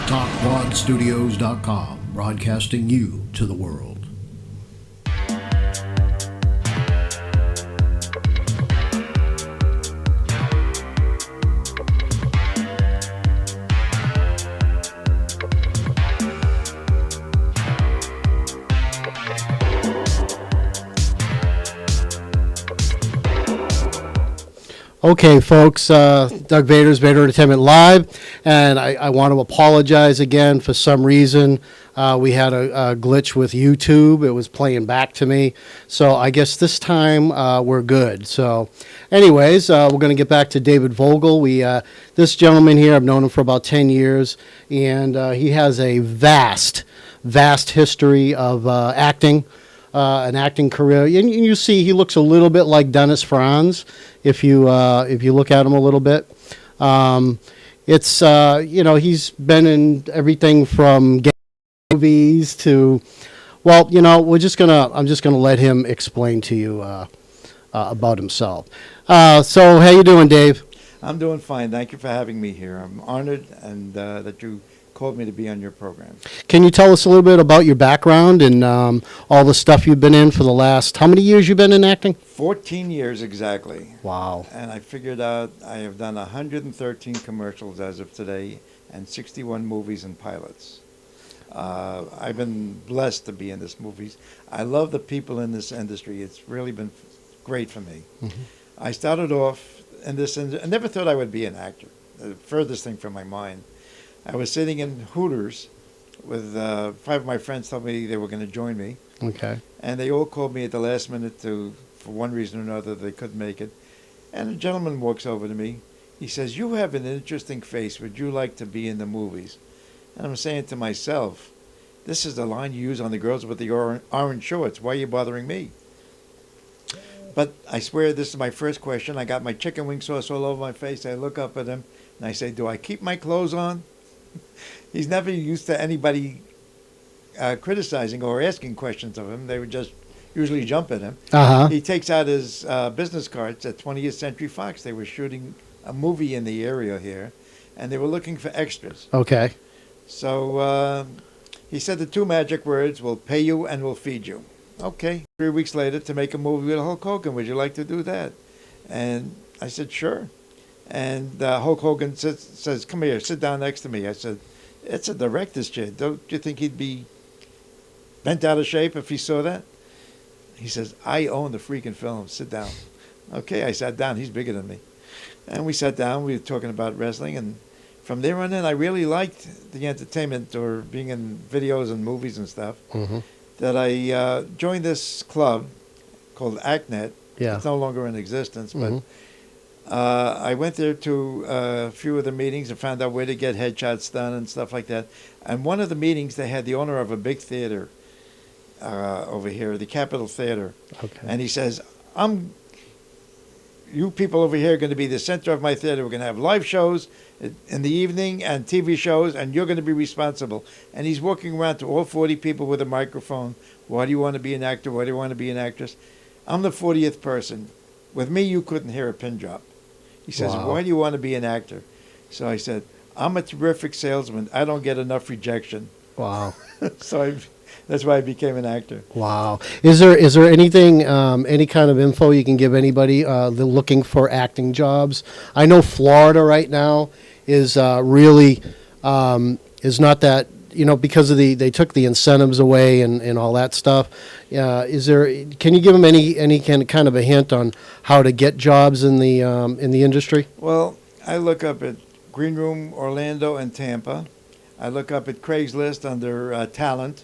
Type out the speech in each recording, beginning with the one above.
Talkwadstudios.com, broadcasting you to the world. Okay, folks, Doug Vaters, Vater Entertainment Live, and I want to apologize again. For some reason, we had a glitch with YouTube. It was playing back to me, so I guess this time we're good. So anyways, we're going to get back to DavidVogel. This gentleman here, I've known him for about 10 years, and he has a vast history of acting. An acting career, and you see he looks a little bit like Dennis Franz if you look at him a little bit. It's he's been in everything from movies to, well, I'm just gonna let him explain to you about himself. So how you doing, Dave? I'm doing fine. Thank you for having me here. I'm honored and that you called me to be on your program. Can you tell us a little bit about your background and all the stuff you've been in for the last, how many years you've been in acting? 14 years exactly. Wow. And I figured out I have done 113 commercials as of today and 61 movies and pilots. I've been blessed to be in this movies. I love the people in this industry. It's really been great for me. Mm-hmm. I started off in this industry. I never thought I would be an actor. The furthest thing from my mind. I was sitting in Hooters with 5 of my friends told me they were going to join me. Okay. And they all called me at the last minute for one reason or another, they couldn't make it. And a gentleman walks over to me. He says, "You have an interesting face. Would you like to be in the movies?" And I'm saying to myself, this is the line you use on the girls with the orange shorts. Why are you bothering me? But I swear this is my first question. I got my chicken wing sauce all over my face. I look up at him and I say, "Do I keep my clothes on?" He's never used to anybody criticizing or asking questions of him. They would just usually jump at him. Uh-huh. He takes out his business cards at 20th Century Fox. They were shooting a movie in the area here, and they were looking for extras. Okay. So he said the 2 magic words, "We'll pay you and we'll feed you." Okay. 3 weeks later, to make a movie with Hulk Hogan. Would you like to do that? And I said, sure. And Hulk Hogan says, "Come here, sit down next to me." I said, "It's a director's chair. Don't you think he'd be bent out of shape if he saw that?" He says, "I own the freaking film. Sit down." Okay, I sat down. He's bigger than me. And we sat down. We were talking about wrestling. And from there on in, I really liked the entertainment or being in videos and movies and stuff. Mm-hmm. That I joined this club called ActNet. Yeah. It's no longer in existence, but... Mm-hmm. I went there to a few of the meetings and found out where to get headshots done and stuff like that. And one of the meetings, they had the owner of a big theater over here, the Capitol Theater. Okay. And he says, "You people over here are going to be the center of my theater. We're going to have live shows in the evening and TV shows, and you're going to be responsible." And he's walking around to all 40 people with a microphone. "Why do you want to be an actor? Why do you want to be an actress?" I'm the 40th person. With me, you couldn't hear a pin drop. He says, Wow. "Why do you want to be an actor?" So I said, "I'm a terrific salesman. I don't get enough rejection." Wow. So that's why I became an actor. Wow. Is there anything, any kind of info you can give anybody looking for acting jobs? I know Florida right now is really is not that, because of they took the incentives away and all that stuff. Can you give them any kind of a hint on how to get jobs in the industry? Well, I look up at Green Room, Orlando, and Tampa. I look up at Craigslist under talent.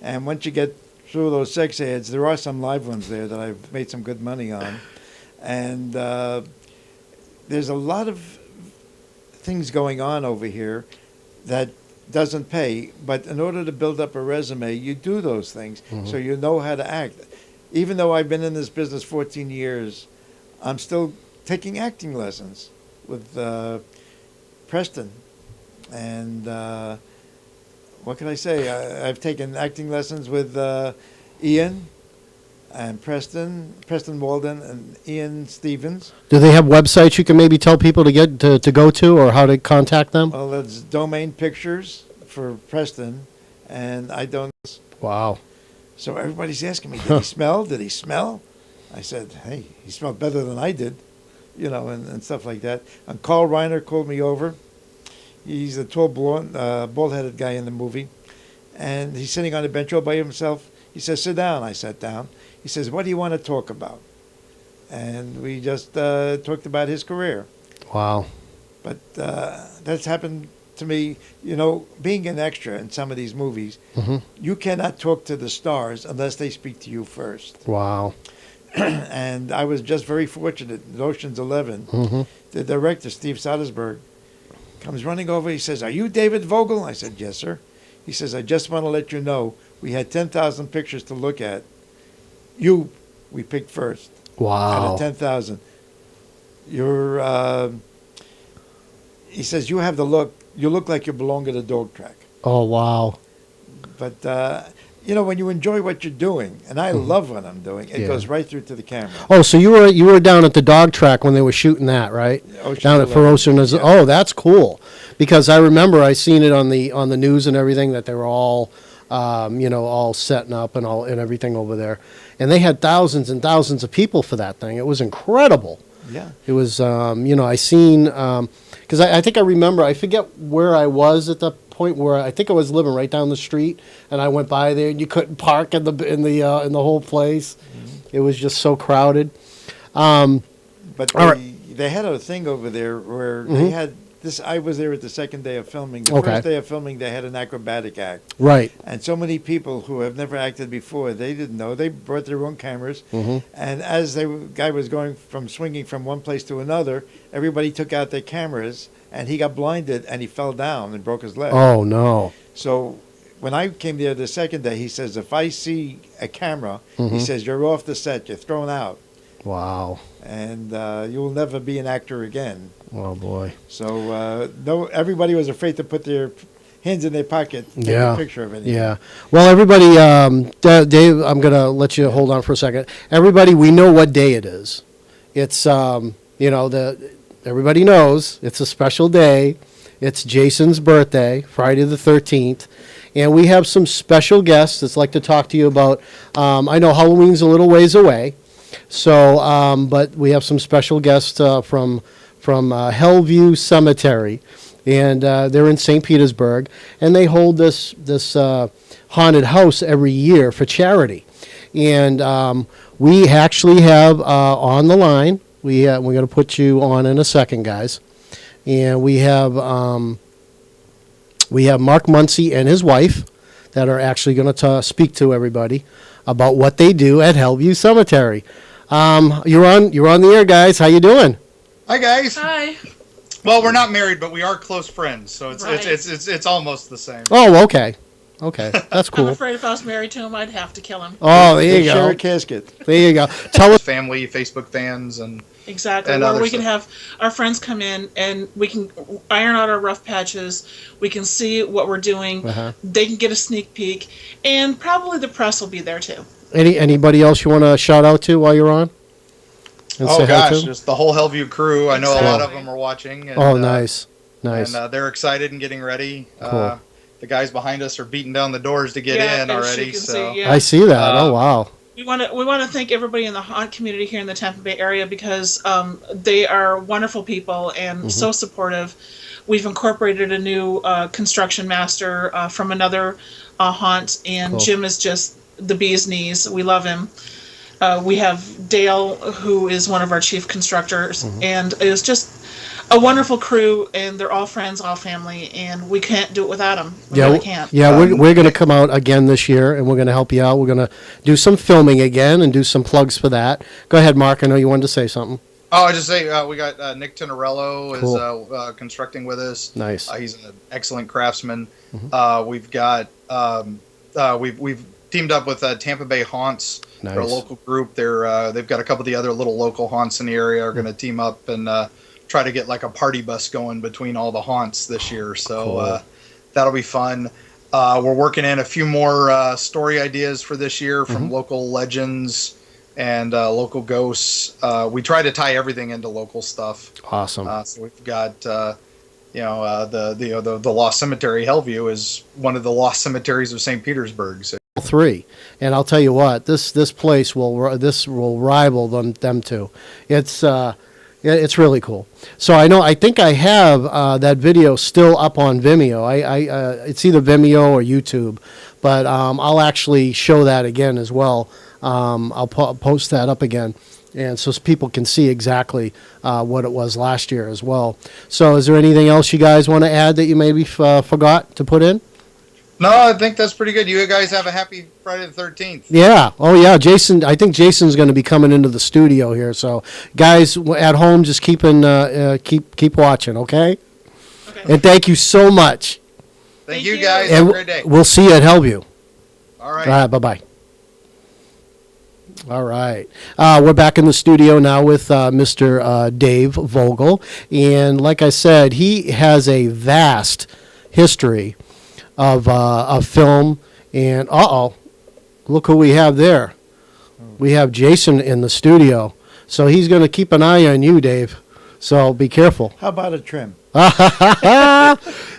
And once you get through those sex ads, there are some live ones there that I've made some good money on. And there's a lot of things going on over here that doesn't pay, but in order to build up a resume, you do those things. Mm-hmm. So you know how to act. Even though I've been in this business 14 years, I'm still taking acting lessons with Preston. And what can I say? I've taken acting lessons with Ian, and Preston Walden, and Ian Stevens. Do they have websites you can maybe tell people to get to go to, or how to contact them? Well, that's Domain Pictures for Preston, and I don't. Wow. So everybody's asking me, did he smell? Did he smell? I said, hey, he smelled better than I did, and stuff like that. And Carl Reiner called me over. He's a tall, bald-headed guy in the movie. And he's sitting on a bench all by himself. He says, sit down. I sat down. He says, what do you want to talk about? And we just talked about his career. Wow. But that's happened to me, being an extra in some of these movies. Mm-hmm. You cannot talk to the stars unless they speak to you first. Wow. And I was just very fortunate in Ocean's 11. Mm-hmm. The director, Steve Soderbergh, comes running over. He says, are you David Vogel? I said, yes, sir. He says, I just want to let you know we had 10,000 pictures to look at. We picked first. Wow. Out of 10,000. He says, you have the look. You look like you belong at a dog track. Oh, wow. But, when you enjoy what you're doing, and I love what I'm doing, it goes right through to the camera. Oh, so you were down at the dog track when they were shooting that, right? Down at Ocean. Yeah. Oh, that's cool. Because I remember I seen it on the news and everything that they were all, all setting up and everything over there, and they had thousands and thousands of people for that thing. It was incredible. Yeah. It was, I seen, because I think I remember, I forget where I was at the point where I think I was living right down the street, and I went by there, and you couldn't park in the whole place. Mm-hmm. It was just so crowded. But they had a thing over there where they had this. I was there at the second day of filming. The first day of filming, they had an acrobatic act. Right. And so many people who have never acted before, they didn't know. They brought their own cameras. Mm-hmm. And as the guy was swinging from one place to another, everybody took out their cameras, and he got blinded, and he fell down and broke his leg. Oh, no. So when I came there the second day, he says, if I see a camera, he says, you're off the set. You're thrown out. Wow. And you will never be an actor again. Oh, boy. So everybody was afraid to put their hands in their pocket to take a picture of anything. Yeah. Well, everybody, Dave, I'm going to let you hold on for a second. Everybody, we know what day it is. It's, everybody knows it's a special day. It's Jason's birthday, Friday the 13th. And we have some special guests that's like to talk to you about, I know Halloween's a little ways away. So, but we have some special guests from Hellview Cemetery, and they're in St. Petersburg, and they hold this haunted house every year for charity. And we actually have on the line. We're going to put you on in a second, guys, and we have Mark Muncie and his wife that are actually going to speak to everybody about what they do at Hellview Cemetery. You're on the air, guys. How you doing? Hi, guys. Hi. Well, we're not married, but we are close friends, so it's Right. it's almost the same. Oh, okay. Okay, that's I'm cool. afraid if I was married to him, I'd have to kill him. Oh, there you They share go. a casket. There you go. Tell us. Family, Facebook fans, and Exactly. And Or other we can stuff. have our friends come in and we can iron out our rough patches. We can see what we're doing. Uh-huh. They can get a sneak peek. And probably the press will be there too. Anybody else you want to shout out to while you're on? And oh say hi gosh, to? just the whole Hellview crew. I know a lot of Exactly. them are watching. And, Oh, nice. Nice. And they're excited and getting ready. Cool. The guys behind us are beating down the doors to get in as already. you can So see, yeah. I see that. Oh, wow. We want to thank everybody in the haunt community here in the Tampa Bay area because they are wonderful people and so supportive. We've incorporated a new construction master from another haunt, and Cool. Jim is just the bee's knees. We love him. We have Dale, who is one of our chief constructors, and it was just a wonderful crew, and they're all friends, all family, and we can't do it without them. We really can't. Yeah, we're going to come out again this year, and we're going to help you out. We're going to do some filming again and do some plugs for that. Go ahead, Mark. I know you wanted to say something. Oh, I just say we got Nick Tenorello Cool. is constructing with us. Nice. He's an excellent craftsman. We've got we've teamed up with Tampa Bay Haunts. Nice. They're a local group. They've got a couple of the other little local haunts in the area are going to team up and try to get like a party bus going between all the haunts this year. So Cool. that'll be fun. We're working in a few more story ideas for this year from local legends. and local ghosts. We try to tie everything into local stuff. Awesome. So we've got the Lost Cemetery. Hellview is one of the lost cemeteries of St. Petersburg. So. 3, and I'll tell you what, this place will rival them two. It's really cool. So I think I have that video still up on Vimeo. It's either Vimeo or YouTube, but I'll actually show that again as well. I'll post that up again, and so people can see exactly what it was last year as well. So is there anything else you guys want to add that you maybe forgot to put in? No, I think that's pretty good. You guys have a happy Friday the 13th. Yeah. Oh, yeah. Jason, I think Jason's going to be coming into the studio here. So, guys at home, just keep watching, okay? And thank you so much. Thank you, guys. And have a great day. We'll see you at Hellview. All right. All right. Bye-bye. All right. We're back in the studio now with Mr. Dave Vogel. And like I said, he has a vast history of film, and look who we have there. We have Jason in the studio, so he's going to keep an eye on you, Dave. So be careful. How about a trim?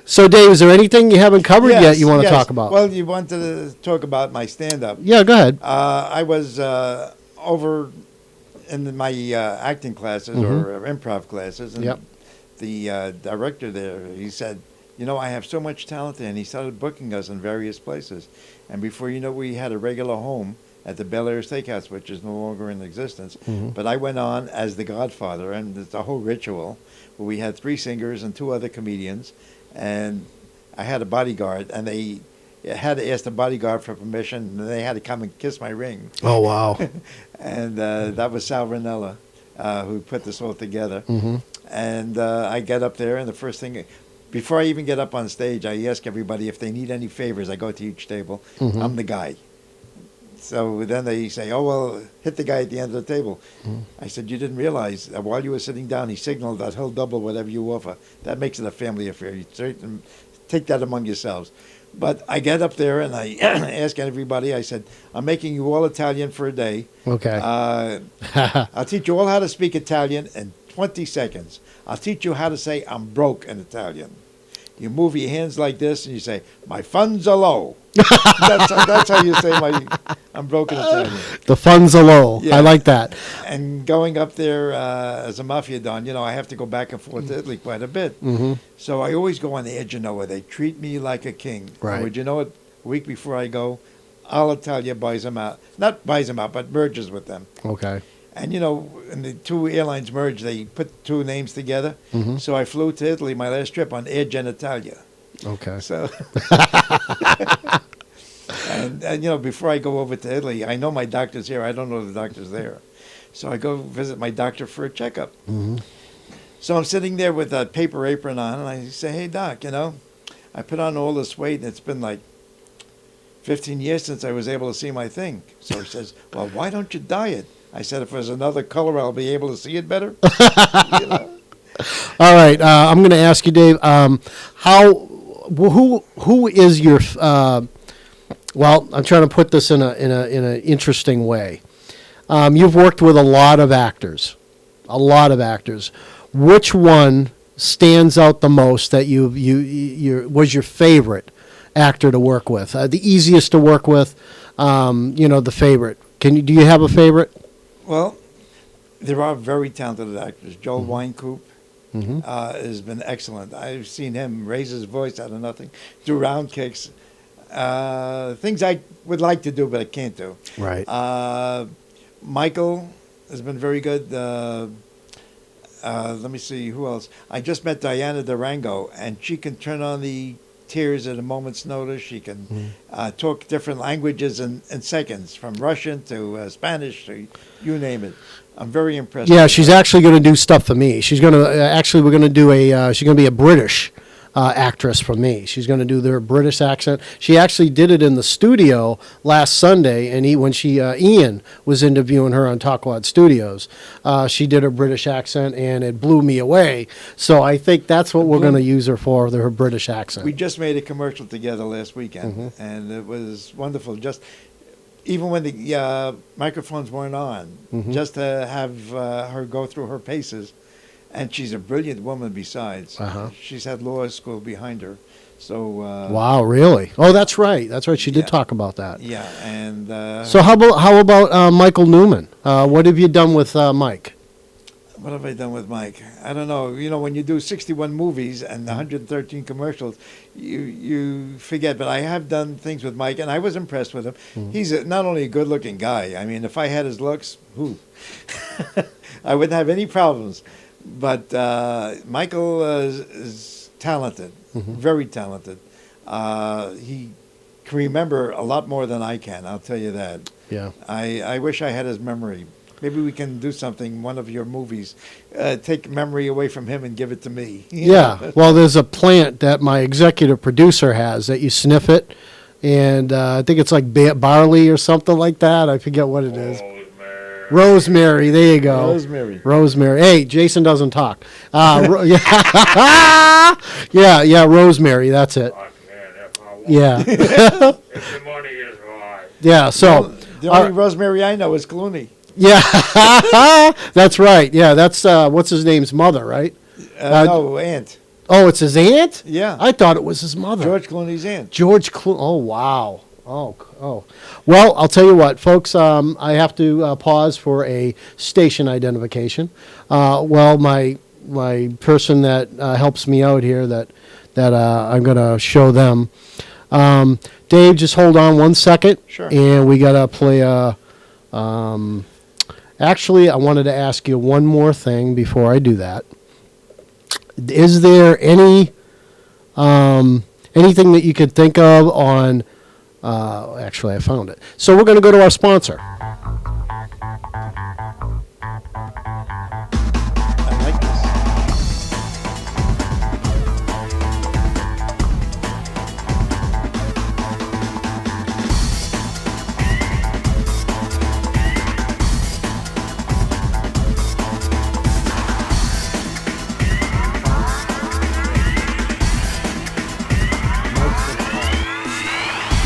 So, Dave, is there anything you haven't covered yet you want to talk about? Well, you wanted to talk about my stand-up. Yeah, go ahead. I was over in my acting classes or improv classes, and the director there, he said, I have so much talent, and he started booking us in various places. And before you know, we had a regular home at the Bel Air Steakhouse, which is no longer in existence. But I went on as the Godfather, and it's a whole ritual where we had 3 singers and 2 other comedians, and I had a bodyguard, and they had to ask the bodyguard for permission, and they had to come and kiss my ring. Oh, wow. And that was Sal Ranella, who put this all together. And I get up there, and the first thing... Before I even get up on stage, I ask everybody if they need any favors. I go to each table. I'm the guy. So then they say, oh, well, hit the guy at the end of the table. I said, you didn't realize that while you were sitting down, he signaled that he'll double whatever you offer. That makes it a family affair. You take that among yourselves. But I get up there and I ask everybody, I said, I'm making you all Italian for a day. Okay. I'll teach you all how to speak Italian in 20 seconds. I'll teach you how to say I'm broke in Italian. You move your hands like this and you say, my funds are low. That's how you say I'm broke in Italian. The funds are low. Yeah. I like that. And going up there as a mafia don, I have to go back and forth to Italy quite a bit. So I always go on the edge, where they treat me like a king. Right. Would you know it? A week before I go, Alitalia buys them out. Not buys them out, but merges with them. Okay. And, when the 2 airlines merged, they put 2 names together. So I flew to Italy, my last trip, on Air Genitalia. Okay. So, and before I go over to Italy, I know my doctor's here. I don't know the doctor's there. So I go visit my doctor for a checkup. So I'm sitting there with a paper apron on, and I say, hey, doc, I put on all this weight, and it's been like 15 years since I was able to see my thing. So he says, well, why don't you dye it? I said, if there's another color, I'll be able to see it better. All right. I'm going to ask you, Dave, who is your, well, I'm trying to put this in an interesting way. You've worked with a lot of actors. Which one stands out the most that was your favorite actor to work with? The easiest to work with, the favorite. Do you have a favorite? Well, there are very talented actors. Joel Wynkoop has been excellent. I've seen him raise his voice out of nothing, do round kicks, things I would like to do but I can't do. Right. Michael has been very good. Let me see, who else? I just met Diana Durango, and she can turn on the tears at a moment's notice. She can talk different languages in seconds, from Russian to Spanish to you name it. I'm very impressed. Yeah, she's actually going to do stuff for me. She's going to we're going to do she's going to be a British actress for me. She's going to do their British accent. She actually did it in the studio last Sunday, and when Ian was interviewing her on Talkwadstudios, she did her British accent, and it blew me away. So I think that's what we're going to use her for, her British accent. We just made a commercial together last weekend, and it was wonderful. Just even when the microphones weren't on, just to have her go through her paces. And she's a brilliant woman besides. She's had law school behind her. So wow, really? Oh, that's right. That's right. She did talk about that. Yeah, and so how about Michael Newman? What have you done with Mike? What have I done with Mike? I don't know. You know, when you do 61 movies and 113 commercials, you forget. But I have done things with Mike, and I was impressed with him. He's not only a good-looking guy. I mean, if I had his looks, I wouldn't have any problems. But Michael is talented, very talented. He can remember a lot more than I can, I'll tell you that. Yeah. I wish I had his memory. Maybe we can do something, one of your movies, take memory away from him and give it to me. Yeah. Well, there's a plant that my executive producer has that you sniff it, and I think it's like barley or something like that. I forget what it is. Rosemary, there you go. Rosemary. Hey, Jason doesn't talk. Yeah, Rosemary, that's it. Yeah. If the money is right. Yeah, so. Well, the only Rosemary I know is Clooney. Yeah, that's right. Yeah, that's, what's his name's mother, right? No, aunt. Oh, it's his aunt? Yeah. I thought it was his mother. George Clooney's aunt. George Clooney. Oh, wow. Oh. Well, I'll tell you what, folks. I have to pause for a station identification. Well, my person that helps me out here, that I'm going to show them. Dave, just hold on 1 second. Sure. And we got to play a. Actually, I wanted to ask you one more thing before I do that. Is there anything that you could think of on? Actually, I found it. So we're going to go to our sponsor. I like this.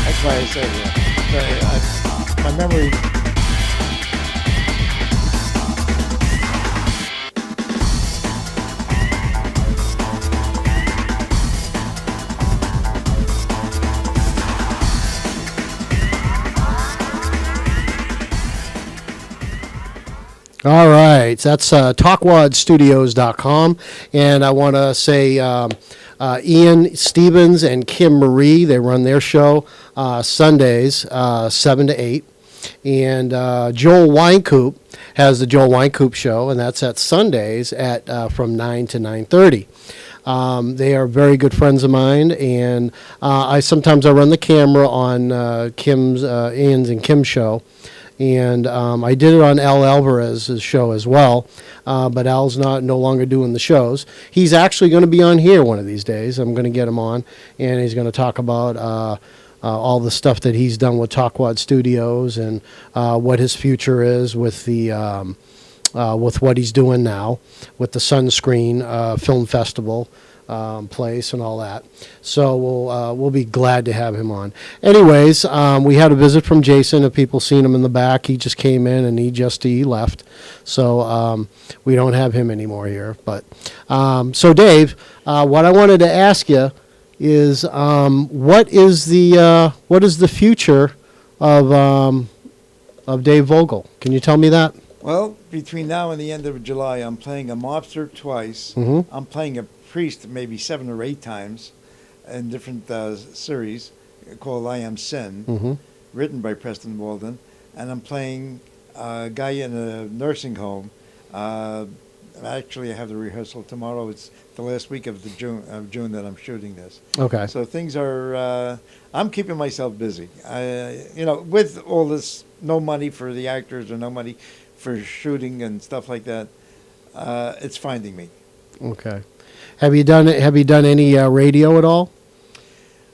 That's why I said my memory. All right, that's Talkwadstudios.com, and I want to say Ian Stevens and Kim Marie, they run their show Sundays 7 to 8, and Joel Wynkoop has the Joel Wynkoop show, and that's at Sundays at from 9 to 9:30. They are very good friends of mine, and I run the camera on Ian's and Kim's show. And I did it on Al Alvarez's show as well, but Al's no longer doing the shows. He's actually going to be on here one of these days. I'm going to get him on, and he's going to talk about all the stuff that he's done with Talkwadstudios and what his future is with the with what he's doing now with the Sunscreen Film Festival place and all that. So we'll be glad to have him on. Anyways, we had a visit from Jason. If people seen him in the back, he just came in and he left. So we don't have him anymore here. But so Dave, what I wanted to ask you is what is the future of Dave Vogel? Can you tell me that? Well, between now and the end of July, I'm playing a mobster twice. Mm-hmm. I'm playing a priest maybe 7 or 8 times in different series called I Am Sin, Mm-hmm. written by Preston Walden. And I'm playing a guy in a nursing home. Actually, I have the rehearsal tomorrow. It's the last week of June that I'm shooting this. Okay. So things are, I'm keeping myself busy. With all this, no money for the actors or no money for shooting and stuff like that, it's finding me. Okay. Have you done any radio at all?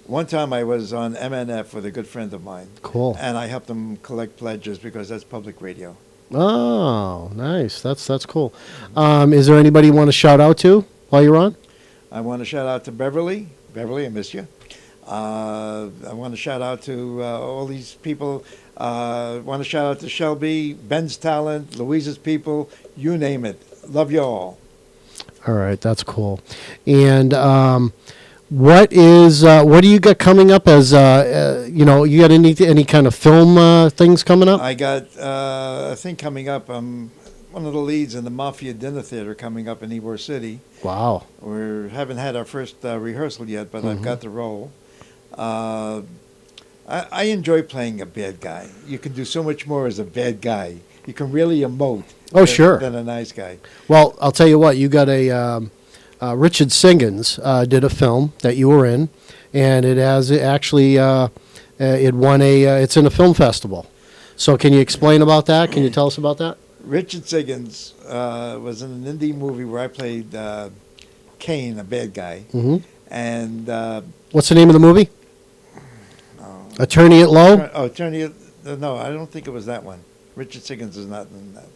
One time I was on MNF with a good friend of mine. Cool. And I helped him collect pledges because that's public radio. Oh, nice. That's cool. Is there anybody you want to shout out to while you're on? I want to shout out to Beverly. Beverly, I miss you. I want to shout out to all these people. I want to shout out to Shelby, Ben's Talent, Louisa's people, you name it. Love you all. All right, that's cool. And what do you got coming up as you got any kind of film things coming up? I got a thing coming up. I'm one of the leads in the Mafia Dinner Theater coming up in Ybor City. Wow. We haven't had our first rehearsal yet, but I've got the role. I enjoy playing a bad guy. You can do so much more as a bad guy. You can really emote. Sure. Than a nice guy. Well, I'll tell you what. You got Richard Siggins did a film that you were in, and it has actually it won it's in a film festival. So can you explain about that? Can you tell us about that? Richard Siggins was in an indie movie where I played Kane, a bad guy. Mm-hmm. And what's the name of the movie? Attorney at Law? No, I don't think it was that one. Richard Siggins is not in that.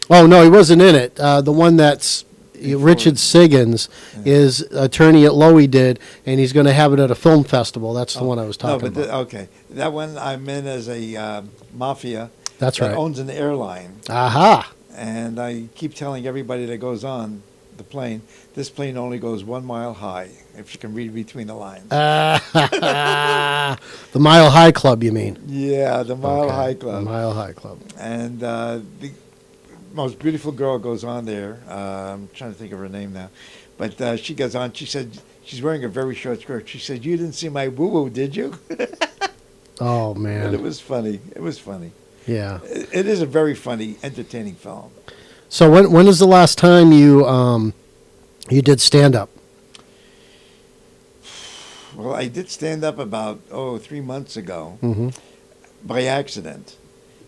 Oh, no, he wasn't in it. The one that's Richard Siggins is Attorney at Law he did, and he's going to have it at a film festival. That's the one I was talking about. Okay. That one I'm in as a mafia That's that right. owns an airline. Aha. And I keep telling everybody that goes on the plane, this plane only goes 1 mile high, if you can read between the lines. The Mile High Club, you mean? Yeah, the Mile High The Club. Mile High Club. And the most beautiful girl goes on there. I'm trying to think of her name now. But she goes on. She said she's wearing a very short skirt. She said, "You didn't see my woo-woo, did you?" Oh, And man. it was funny. It was funny. Yeah. It is a very funny, entertaining film. So when is the last time you did stand-up? Well, I did stand up about 3 months ago Mm-hmm. by accident.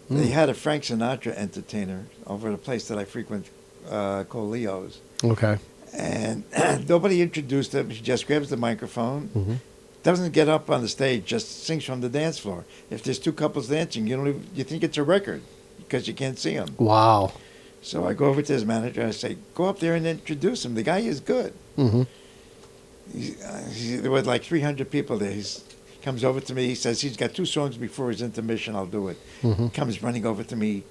They had a Frank Sinatra entertainer over at a place that I frequent called Leo's. Okay. And nobody introduced him. He just grabs the microphone, Mm-hmm. doesn't get up on the stage, just sings from the dance floor. If there's two couples dancing, you think it's a record because you can't see them. Wow. So I go over to his manager. I say, "Go up there and introduce him. The guy is good." Mm-hmm. There were like 300 people there. He comes over to me. He says he's got 2 songs before his intermission. I'll do it. Mm-hmm. Comes running over to me.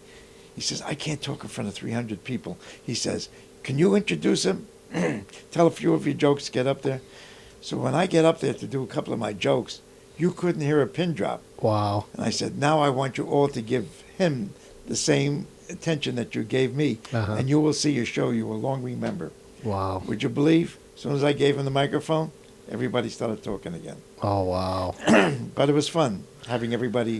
He says, "I can't talk in front of 300 people." He says, "Can you introduce him? Tell a few of your jokes. Get up there." So when I get up there to do a couple of my jokes, you couldn't hear a pin drop. Wow. And I said, "Now I want you all to give him the same attention that you gave me, Uh-huh. and you will see a show you will long remember." Wow. Would you believe? As soon as I gave him the microphone, everybody started talking again. Oh, wow. But it was fun having everybody,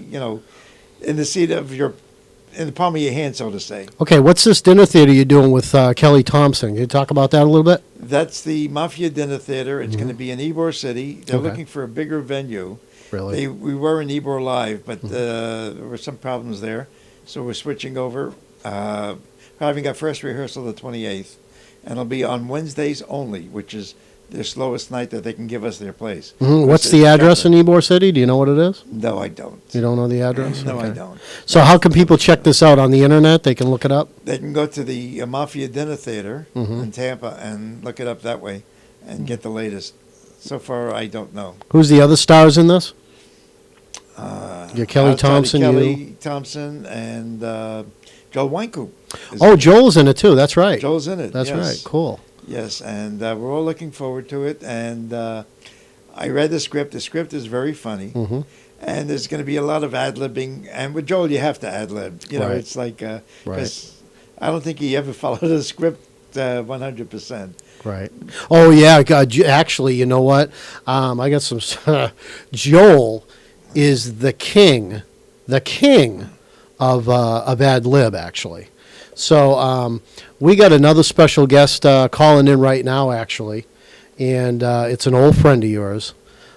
in the seat of in the palm of your hand, so to say. Okay, what's this dinner theater you're doing with Kelly Thompson? Can you talk about that a little bit? That's the Mafia Dinner Theater. It's going to be in Ybor City. They're Okay. looking for a bigger venue. Really? We were in Ybor Live, but there were some problems there. So we're switching over. We're having our first rehearsal the 28th. And it'll be on Wednesdays only, which is their slowest night that they can give us their place. Mm-hmm. What's the address in Ybor City? Do you know what it is? No, I don't. You don't know the address? No, I Okay. don't. So how can people check this out on the internet? They can look it up? They can go to the Mafia Dinner Theater Mhm. in Tampa and look it up that way and get the latest. So far, I don't know. Who's the other stars in this? Your Kelly outside of Thompson, Kelly you? Thompson, and Joel Wynkoop. Oh, Joel's in it too. That's right. Joel's in it. That's yes. right. Cool. Yes, and we're all looking forward to it. And I read the script. The script is very funny. Mm-hmm. And there's going to be a lot of ad-libbing. And with Joel, you have to ad-lib. Right. It's like, Right. because I don't think he ever followed the script 100%. Right. Oh yeah. God. Actually, you know what? I got some. Joel is the king of ad lib. Actually, so we got another special guest calling in right now. Actually, and it's an old friend of yours,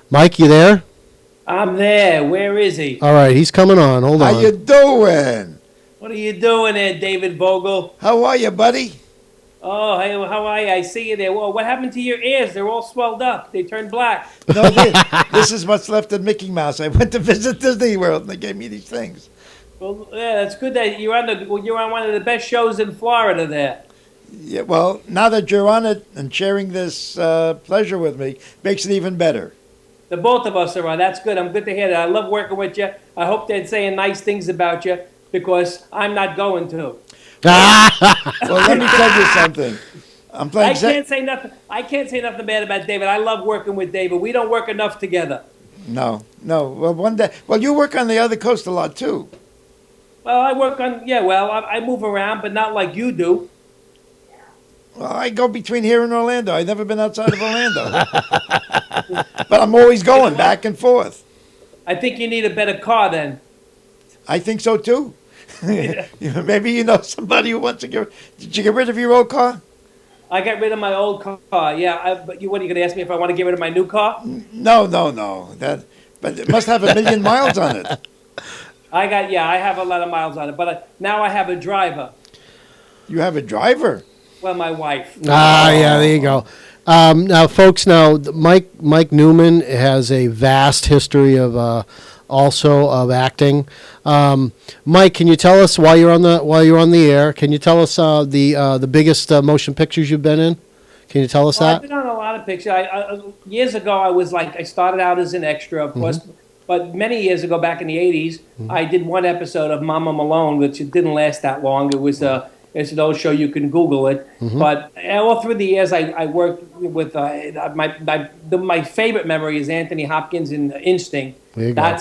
Mike. You there? I'm there. Where is he? All right, he's coming on. Hold on. How you doing? What are you doing there, David-Vogel? How are you, buddy? Oh, hey, how are you? I see you there. Well, what happened to your ears? They're all swelled up. They turned black. No, this is what's left of Mickey Mouse. I went to visit Disney World, and they gave me these things. Well, yeah, that's good that you're on one of the best shows in Florida there. Yeah, well, now that you're on it and sharing this pleasure with me, makes it even better. The both of us are on. That's good. I'm good to hear that. I love working with you. I hope they're saying nice things about you because I'm not going to. Well, let me tell you something. I'm playing. I can't say nothing. I can't say nothing bad about David. I love working with David. We don't work enough together. No. Well, one day. Well, you work on the other coast a lot too. Well, I work on. Yeah. Well, I move around, but not like you do. Well, I go between here and Orlando. I've never been outside of Orlando. But I'm always going back and forth. I think you need a better car then. I think so too. Maybe you know somebody who wants to get. Did you get rid of your old car? I got rid of my old car. Yeah. But what are you going to ask me if I want to get rid of my new car? No. But it must have 1 million miles on it. I have a lot of miles on it, but now I have a driver. You have a driver? Well, my wife. Yeah, there you go. Now, folks, Mike Newman has a vast history of also of acting. Mike, can you tell us while you're on the air? Can you tell us the biggest motion pictures you've been in? Can you tell us I've that? been on a lot of pictures. Years ago, I started out as an extra, of course, but many years ago, back in the '80s, I did one episode of Mama Malone, which it didn't last that long. It was it's an old show. You can Google it. But all through the years, I worked with my favorite memory is Anthony Hopkins in Instinct. There you go.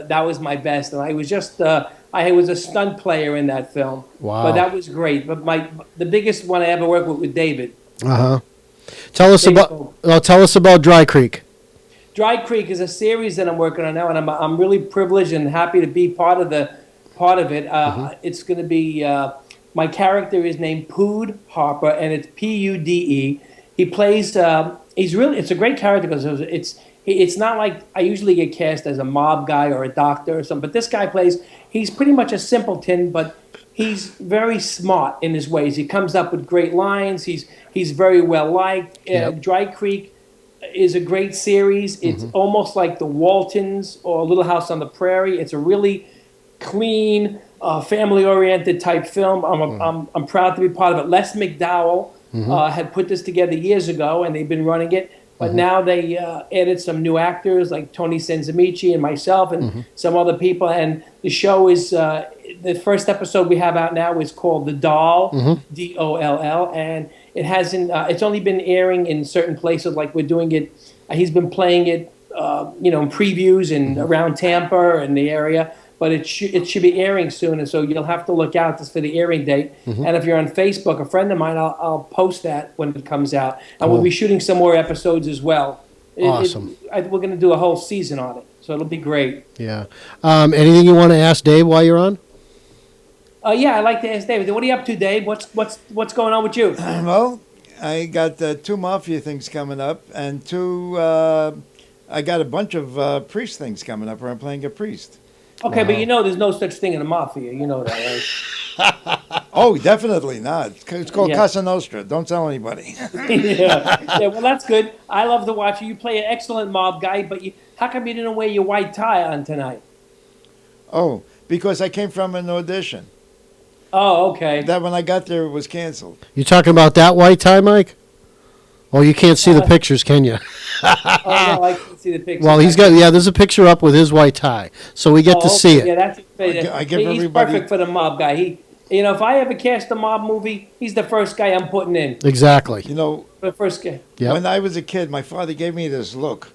That was my best, and I was just I was a stunt player in that film. Wow. But that was great. But the biggest one I ever worked with David. Tell us about Dry Creek. Dry Creek is a series that I'm working on now, and I'm really privileged and happy to be part of it. It's going to be my character is named Pood Harper, and it's Pude. He plays. It's a great character because it's not like I usually get cast as a mob guy or a doctor or something. But this guy plays. He's pretty much a simpleton, but he's very smart in his ways. He comes up with great lines. He's very well liked. Yep. Dry Creek is a great series. It's almost like The Waltons or Little House on the Prairie. It's a really clean, family-oriented type film. I'm proud to be part of it. Les McDowell had put this together years ago, and they've been running it. But now they added some new actors like Tony Senzamichi and myself and some other people. And the show is the first episode we have out now is called The Doll, Doll, and it hasn't. It's only been airing in certain places. Like we're doing it. He's been playing it, in previews and around Tampa and the area. But it should be airing soon, and so you'll have to look out for the airing date. And if you're on Facebook, a friend of mine, I'll post that when it comes out. And we'll be shooting some more episodes as well. Awesome. We're going to do a whole season on it, so it'll be great. Yeah. Anything you want to ask Dave while you're on? Yeah, I'd like to ask David. What are you up to, Dave? What's going on with you? Well, I got 2 Mafia things coming up, and 2. I got a bunch of priest things coming up where I'm playing a priest. Okay, but there's no such thing in the mafia. You know that, right? Oh, definitely not. It's called Casa Nostra. Don't tell anybody. yeah, well, that's good. I love to watch you. You play an excellent mob guy, but how come you didn't wear your white tie on tonight? Oh, because I came from an audition. Oh, okay. That when I got there, it was canceled. You talking about that white tie, Mike? Oh, you can't see the pictures, can you? Oh, no, I can see the pictures. Well, there's a picture up with his white tie, so we get to see it. Yeah, that's I give he's everybody- perfect for the mob guy. If I ever cast a mob movie, he's the first guy I'm putting in. Exactly. The first guy. Yep. When I was a kid, my father gave me this look.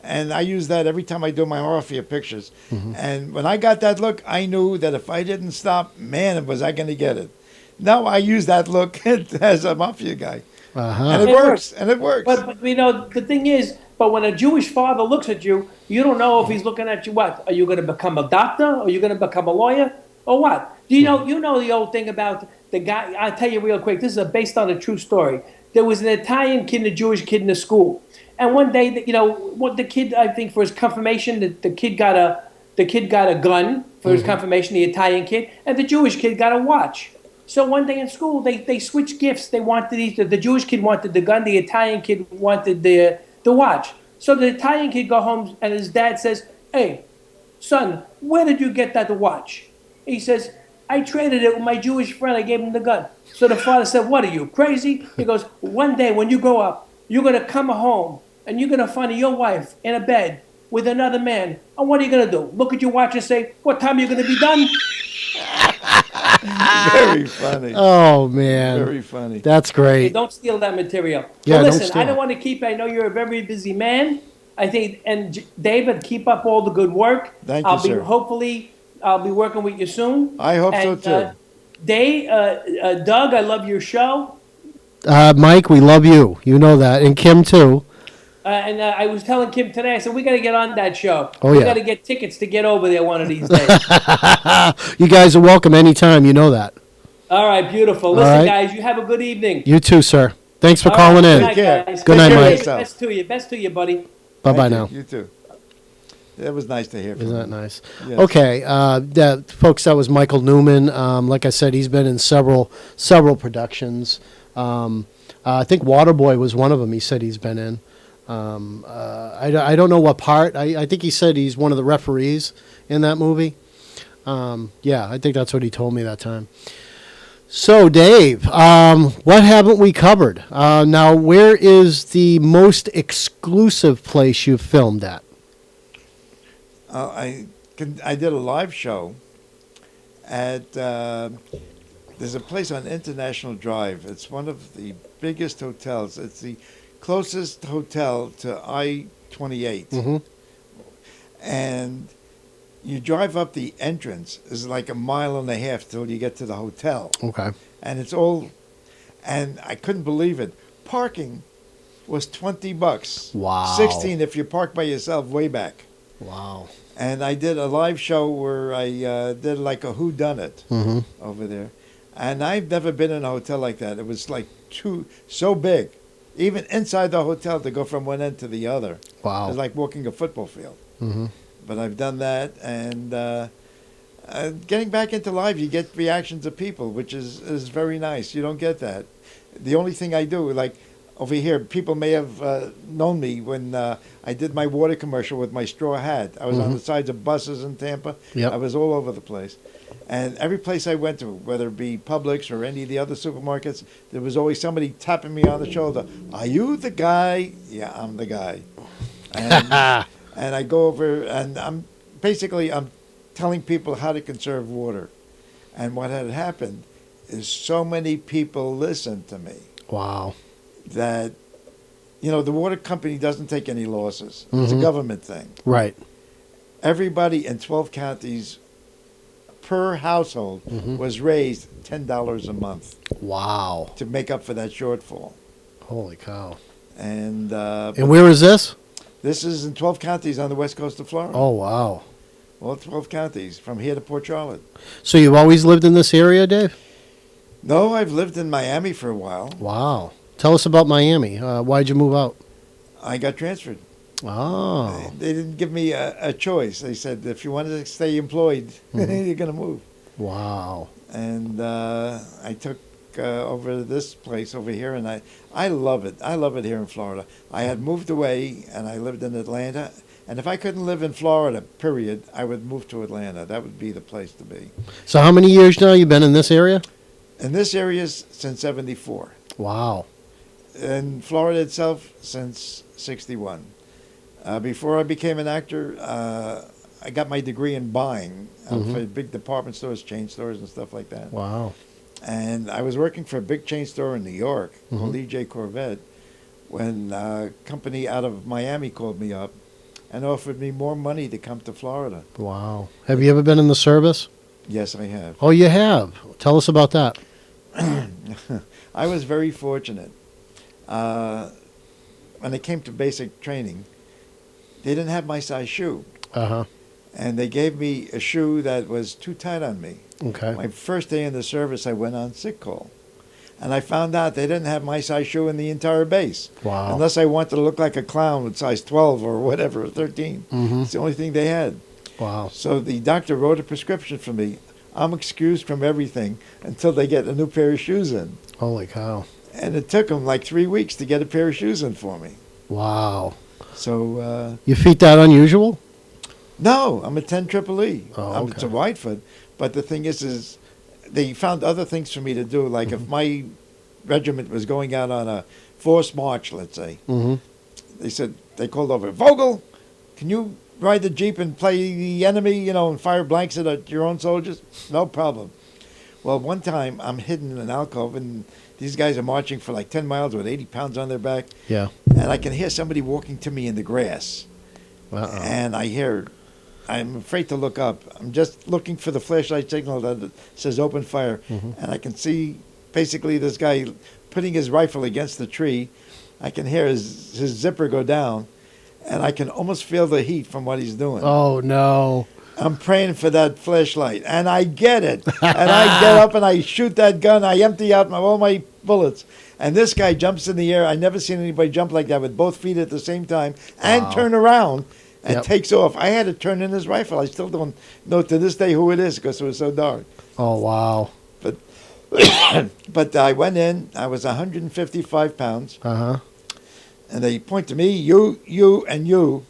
And I use that every time I do my mafia pictures. And when I got that look, I knew that if I didn't stop, man, was I going to get it. Now I use that look as a mafia guy. And it works. And it works. But the thing is, but when a Jewish father looks at you, you don't know if he's looking at you what? Are you going to become a doctor? Are you going to become a lawyer? Or what? You know the old thing about the guy. I'll tell you real quick. This is based on a true story. There was an Italian kid and a Jewish kid in the school. And one day, what the kid, I think for his confirmation, the kid got a gun for his confirmation, the Italian kid, and the Jewish kid got a watch. So one day in school, they switched gifts. They wanted the Jewish kid wanted the gun, the Italian kid wanted the watch. So the Italian kid go home and his dad says, "Hey, son, where did you get that watch?" He says, "I traded it with my Jewish friend. I gave him the gun." So the father said, "What are you, crazy?" He goes, "One day when you grow up, you're going to come home and you're going to find your wife in a bed with another man. And what are you going to do? Look at your watch and say, what time are you going to be done? Very funny. Oh, man. Very funny. That's great. Don't steal that material. Yeah, Well, don't listen, steal I don't it. want to keep, I know you're a very busy man. I think, and David, keep up all the good work. Thank you, sir. Hopefully, I'll be working with you soon. I hope so, And, too. Doug, I love your show. Mike, we love you. You know that. And Kim, too. And I was telling Kim today, I said, we got to get on that show. Oh, We yeah. got to get tickets to get over there one of these days. You guys are welcome anytime. You know that. All right, beautiful. All Listen, right. guys, you have a good evening. You too, sir. Thanks for All calling right, in. Good night, Take care. guys. Good night, Take care of Mike. yourself. Best to you. Best to you, buddy. Bye-bye Thank now. You too. That was nice to hear from Isn't you. that nice? Yes. Okay, folks, that was Michael Newman. Like I said, he's been in several productions. I think Waterboy was one of them. He said he's been in. I don't know what part. I think he said he's one of the referees in that movie. Yeah, I think that's what he told me that time. So, Dave, what haven't we covered? Now, where is the most exclusive place you've filmed at? I did a live show at there's a place on International Drive. It's one of the biggest hotels. It's the closest hotel to I-28. Mhm. And you drive up, the entrance is like 1.5 miles till you get to the hotel. Okay. And it's all, and I couldn't believe it. Parking was $20. Wow. 16 if you park by yourself way back. Wow. And I did a live show where I did like a whodunit Mm-hmm. over there. And I've never been in a hotel like that. It was like so big. Even inside the hotel to go from one end to the other. It Wow. was like walking a football field. Mm-hmm. But I've done that. And getting back into live, you get reactions of people, which is very nice. You don't get that. The only thing I do, like over here, people may have known me when I did my water commercial with my straw hat. I was on the sides of buses in Tampa. Yep. I was all over the place. And every place I went to, whether it be Publix or any of the other supermarkets, there was always somebody tapping me on the shoulder. Are you the guy? Yeah, I'm the guy. And, and I go over, and I'm telling people how to conserve water. And what had happened is so many people listened to me Wow. that, the water company doesn't take any losses. It's a government thing. Right. Everybody in 12 counties per household was raised $10 a month Wow. to make up for that shortfall. Holy cow. And And where is this? this is in 12 counties on the west coast of Florida. Oh, wow. All 12 counties, from here to Port Charlotte. So you've always lived in this area, Dave? No, I've lived in Miami for a while. Wow. Tell us about Miami. Why'd you move out? I got transferred. Oh. They didn't give me a choice. They said, if you wanted to stay employed, you're going to move. Wow. And I took over this place over here, and I love it. I love it here in Florida. I had moved away, and I lived in Atlanta. And if I couldn't live in Florida, period, I would move to Atlanta. That would be the place to be. So how many years now you been in this area? In this area since 74. Wow. In Florida itself since 61. Before I became an actor, I got my degree in buying for big department stores, chain stores, and stuff like that. Wow. And I was working for a big chain store in New York, Lee J. Corvette, when a company out of Miami called me up and offered me more money to come to Florida. Wow. Have you ever been in the service? Yes, I have. Oh, you have. Tell us about that. I was very fortunate. When it came to basic training, they didn't have my size shoe. Uh-huh. And they gave me a shoe that was too tight on me. Okay. My first day in the service, I went on sick call. And I found out they didn't have my size shoe in the entire base. Wow. Unless I wanted to look like a clown with size 12 or whatever, or 13. It's the only thing they had. Wow. So the doctor wrote a prescription for me. I'm excused from everything until they get a new pair of shoes in. Holy cow. And it took them like 3 weeks to get a pair of shoes in for me. Wow. So, Your feet that unusual? no, I'm a 10 triple E. Oh, It's a okay. wide foot. But the thing is they found other things for me to do. Like if my regiment was going out on a forced march, let's say, Mm-hmm. they said, they called over, Vogel, can you ride the Jeep and play the enemy, and fire blanks at your own soldiers? No problem. Well, one time I'm hidden in an alcove, and these guys are marching for like 10 miles with 80 pounds on their back. Yeah. And I can hear somebody walking to me in the grass. Uh-oh. And I'm afraid to look up. I'm just looking for the flashlight signal that says open fire. Mm-hmm. And I can see basically this guy putting his rifle against the tree. I can hear his zipper go down. And I can almost feel the heat from what he's doing. Oh, no. I'm praying for that flashlight. And I get it. And I get up and I shoot that gun. I empty out all my bullets. And this guy jumps in the air. I never seen anybody jump like that with both feet at the same time and turn around and takes off. I had to turn in his rifle. I still don't know to this day who it is because it was so dark. Oh, wow. But I went in. I was 155 pounds. Uh-huh. And they point to me, you, and you.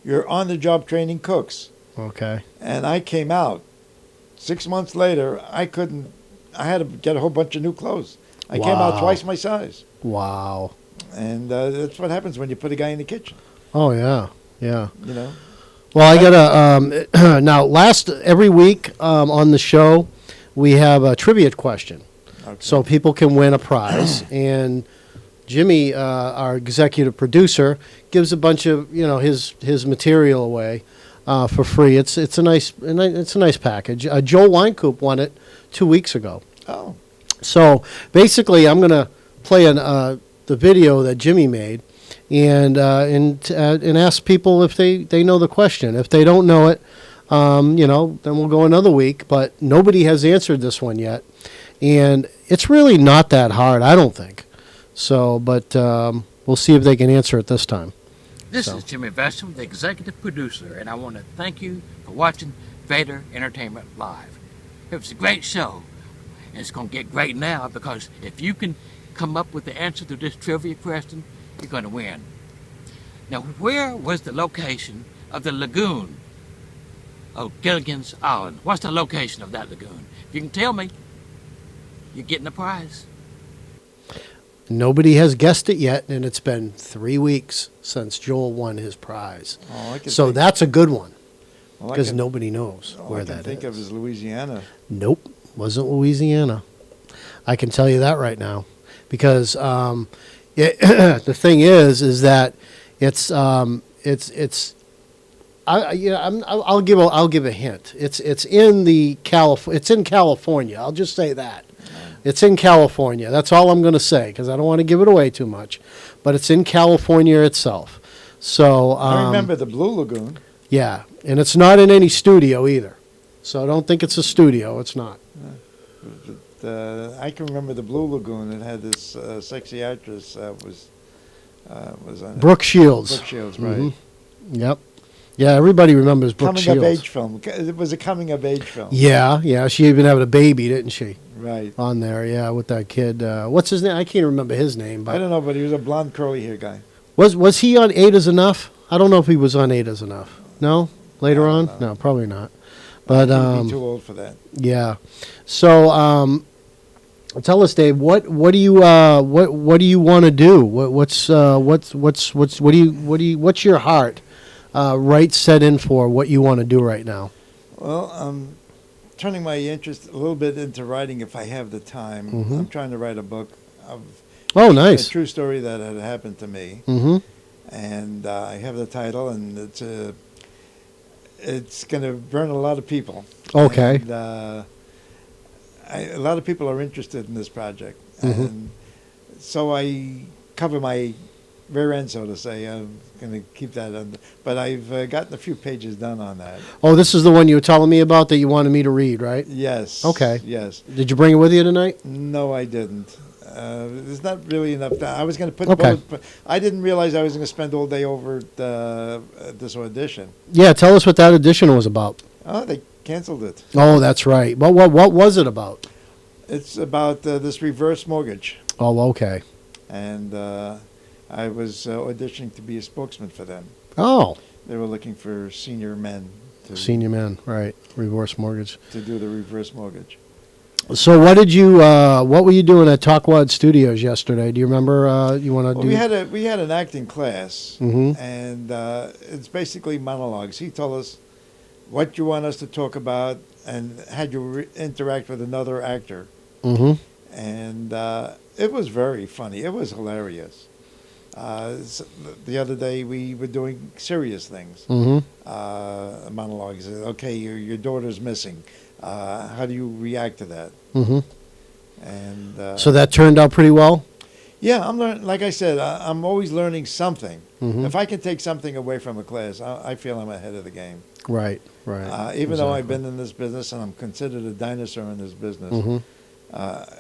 You're on-the-job training cooks. Okay. And I came out. 6 months later, I had to get a whole bunch of new clothes. I came out twice my size. Wow. And that's what happens when you put a guy in the kitchen. Oh, yeah. Yeah. Well, I got to, now, every week on the show, we have a trivia question. Okay. So people can win a prize. And Jimmie, our executive producer, gives a bunch of, his material away for free. It's a nice package. Joel Wynkoop won it 2 weeks ago. Oh. So basically, I'm going to play the video that Jimmie made, and ask people if they know the question. If they don't know it, then we'll go another week. But nobody has answered this one yet, and it's really not that hard, I don't think. So, but we'll see if they can answer it this time. This is Jimmie Vestal, the executive producer, and I want to thank you for watching Vater Entertainment Live. It was a great show, and it's going to get great now because if you can come up with the answer to this trivia question, you're going to win. Now, where was the location of the lagoon of Gilligan's Island? What's the location of that lagoon? If you can tell me, you're getting the prize. Nobody has guessed it yet, and it's been 3 weeks since Joel won his prize. So that's a good one, because nobody knows where that is. All I can think of is Louisiana. Nope, wasn't Louisiana. I can tell you that right now, because the thing is that I'll give a hint. It's in California. I'll just say that. It's in California. That's all I'm going to say, because I don't want to give it away too much. But it's in California itself. So I remember the Blue Lagoon. Yeah, and it's not in any studio either. So I don't think it's a studio. It's not. But, I can remember the Blue Lagoon. It had this sexy actress was on it. Brooke Shields. Brooke Shields, right. Mm-hmm. Yep. Yeah, everybody remembers Brooke Shields. Coming-of-age film. It was a coming-of-age film. Yeah. She even had a baby, didn't she? Right. On there, yeah, with that kid. What's his name? I can't remember his name. But I don't know, but he was a blonde, curly-haired guy. Was he on 8 is Enough? I don't know if he was on 8 is Enough. No? Later on? No, probably not. But he'd be too old for that. Yeah. So tell us, Dave, what do you want to do? What's your heart right set in for what you want to do right now? Well, I'm turning my interest a little bit into writing if I have the time. Mm-hmm. I'm trying to write a book of nice. a true story that had happened to me. Mm-hmm. And I have the title, and it's going to burn a lot of people. Okay. And, a lot of people are interested in this project. Mm-hmm. And so I cover my rear end, so to say. I'm going to keep that under. But I've gotten a few pages done on that. Oh, this is the one you were telling me about that you wanted me to read, right? Yes. Okay. Yes. Did you bring it with you tonight? No, I didn't. There's not really enough time. I was going to put. Okay. I didn't realize I was going to spend all day over this audition. Yeah, tell us what that audition was about. Oh, they canceled it. Oh, that's right. What was it about? It's about this reverse mortgage. Oh, okay. And I was auditioning to be a spokesman for them. Oh. They were looking for senior men. Senior men, right. Reverse mortgage. To do the reverse mortgage. So what were you doing at Talkwadstudios yesterday? Do you remember? You want to Well, do? we had an acting class, Mhm. and it's basically monologues. He told us what you want us to talk about and had you interact with another actor. Mm-hmm. And it was very funny. It was hilarious. The other day we were doing serious things, monologues. Okay, your daughter's missing. How do you react to that? Mm-hmm. And So that turned out pretty well. yeah, I'm learning. Like I said, I'm always learning something. Mhm. If I can take something away from a class, I feel I'm ahead of the game. Right. Right. Even though I've been in this business and I'm considered a dinosaur in this business, Mm-hmm.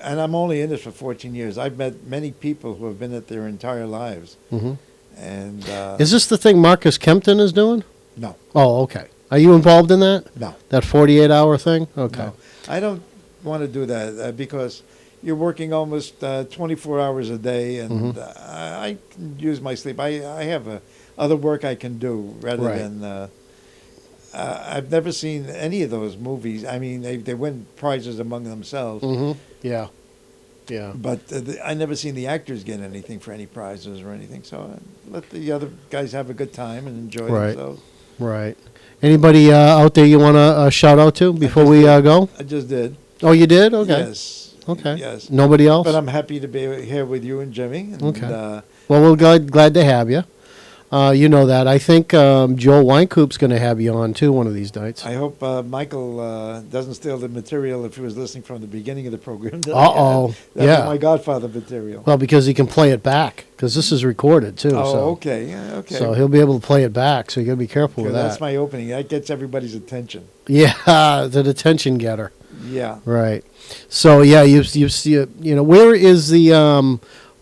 and I'm only in it for 14 years, I've met many people who have been it their entire lives. Mm-hmm. And Is this the thing Marcus Kempton is doing? no, Oh, okay. Are you involved in that? no, That 48-hour thing? Okay. no. I don't want to do that because you're working almost 24 hours a day, and I can use my sleep. I have other work I can do rather Right. than. I've never seen any of those movies. I mean, they win prizes among themselves, Mm-hmm. Yeah. Yeah. but I never seen the actors get anything for any prizes or anything. So let the other guys have a good time and enjoy Right. themselves. Right. Anybody out there you want to shout out to before we go? I just did. Oh, you did? Okay. Yes. Okay. Yes. Nobody else? But I'm happy to be here with you and Jimmie. And, Okay. Well, we're glad to have you. You know that. I think Joel Wynkoop's going to have you on, too, one of these nights. I hope Michael doesn't steal the material if he was listening from the beginning of the program. Uh-oh. That's Yeah. my Godfather material. Well, because he can play it back, because this is recorded, too. Oh, so. okay. Yeah, okay. So he'll be able to play it back, so you got to be careful with That's that. my opening. That gets everybody's attention. Yeah, the attention getter. Yeah. Right. So, yeah, you see, where is the...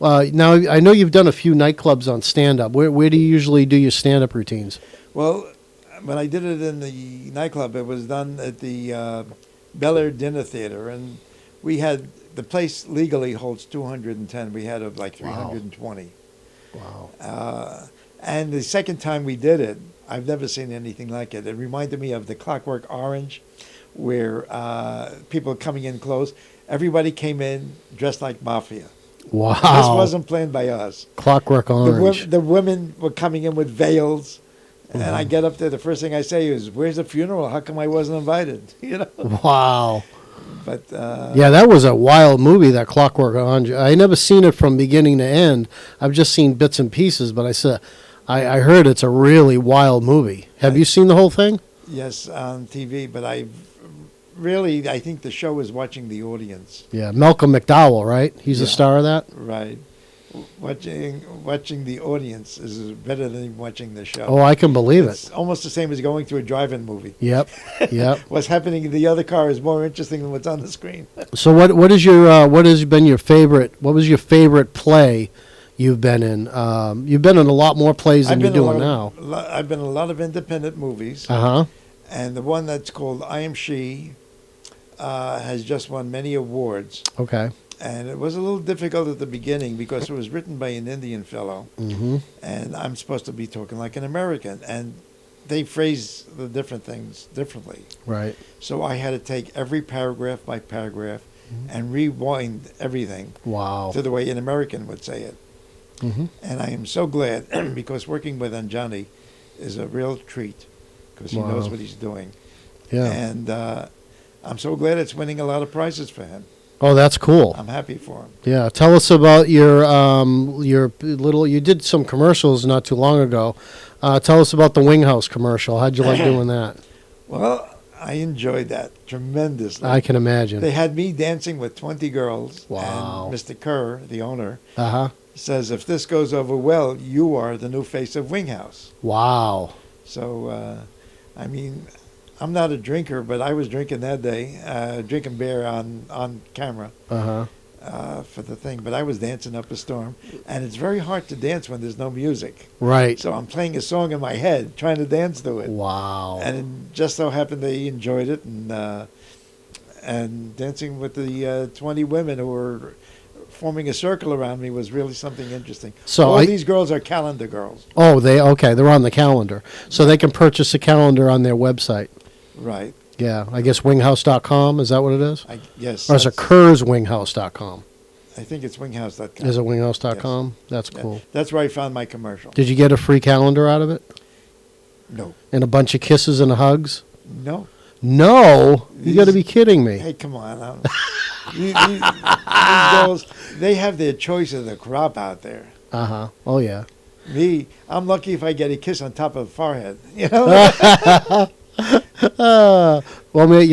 now, I know you've done a few nightclubs on stand-up. Where do you usually do your stand-up routines? Well, when I did it in the nightclub, it was done at the Bel Air Dinner Theater, and we had the place legally holds 210. We had like 320. Wow. And the second time we did it, I've never seen anything like it. It reminded me of the Clockwork Orange, where people coming in close. Everybody came in dressed like mafia. Wow. This wasn't planned by us. Clockwork Orange. The women were coming in with veils. And I get up there, the first thing I say is, "Where's the funeral? How come I wasn't invited?" Wow. But Yeah, that was a wild movie, that Clockwork Orange. I never seen it from beginning to end. I've just seen bits and pieces, but I heard it's a really wild movie. Have you seen the whole thing? yes, on TV. But I think the show is watching the audience. Yeah, Malcolm McDowell, right? He's the Yeah. star of that? Right. Watching the audience is better than watching the show. Oh, I can believe It's it. almost the same as going to a drive-in movie. Yep, yep. What's happening in the other car is more interesting than what's on the screen. So what has been your favorite, what was your favorite play you've been in? You've been in a lot more plays than you're doing now. I've been in a lot of independent movies, Uh-huh. and the one that's called I Am She has just won many awards. Okay. And it was a little difficult at the beginning because it was written by an Indian fellow, Mm-hmm. and I'm supposed to be talking like an American, and they phrase the different things differently. Right. So I had to take every paragraph by paragraph and rewind everything Wow. to the way an American would say it. Mm-hmm. And I am so glad because working with Anjani is a real treat because he knows Wow. what he's doing. Yeah. And I'm so glad it's winning a lot of prizes for him. Oh, that's cool. I'm happy for him. Yeah, tell us about your little. You did some commercials not too long ago. Tell us about the Wing House commercial. How'd you like doing that? Well, I enjoyed that tremendously. I can imagine. They had me dancing with 20 girls. Wow. And Mr. Kerr, the owner, Uh huh. says, if this goes over well, you are the new face of Wing House. Wow. So, I mean, I'm not a drinker, but I was drinking that day, drinking beer on camera Uh huh. for the thing. But I was dancing up a storm, and it's very hard to dance when there's no music. Right. So I'm playing a song in my head, trying to dance to it. Wow. And it just so happened they enjoyed it, and dancing with the 20 women who were forming a circle around me was really something interesting. So all these girls are calendar girls. Oh, they're on the calendar, so they can purchase a calendar on their website. Right. Yeah, I guess winghouse.com, is that what it is? Yes. Or is it kurzwinghouse.com? I think it's winghouse.com. Is it winghouse.com? That's Yeah. cool. That's where I found my commercial. Did you get a free calendar out of it? No. And a bunch of kisses and hugs? No. No? You These- got to be kidding me. Hey, come on. These girls, they have their choice of the crop out there. Uh-huh. Oh, yeah. Me, I'm lucky if I get a kiss on top of the forehead. You know? Well, I mean,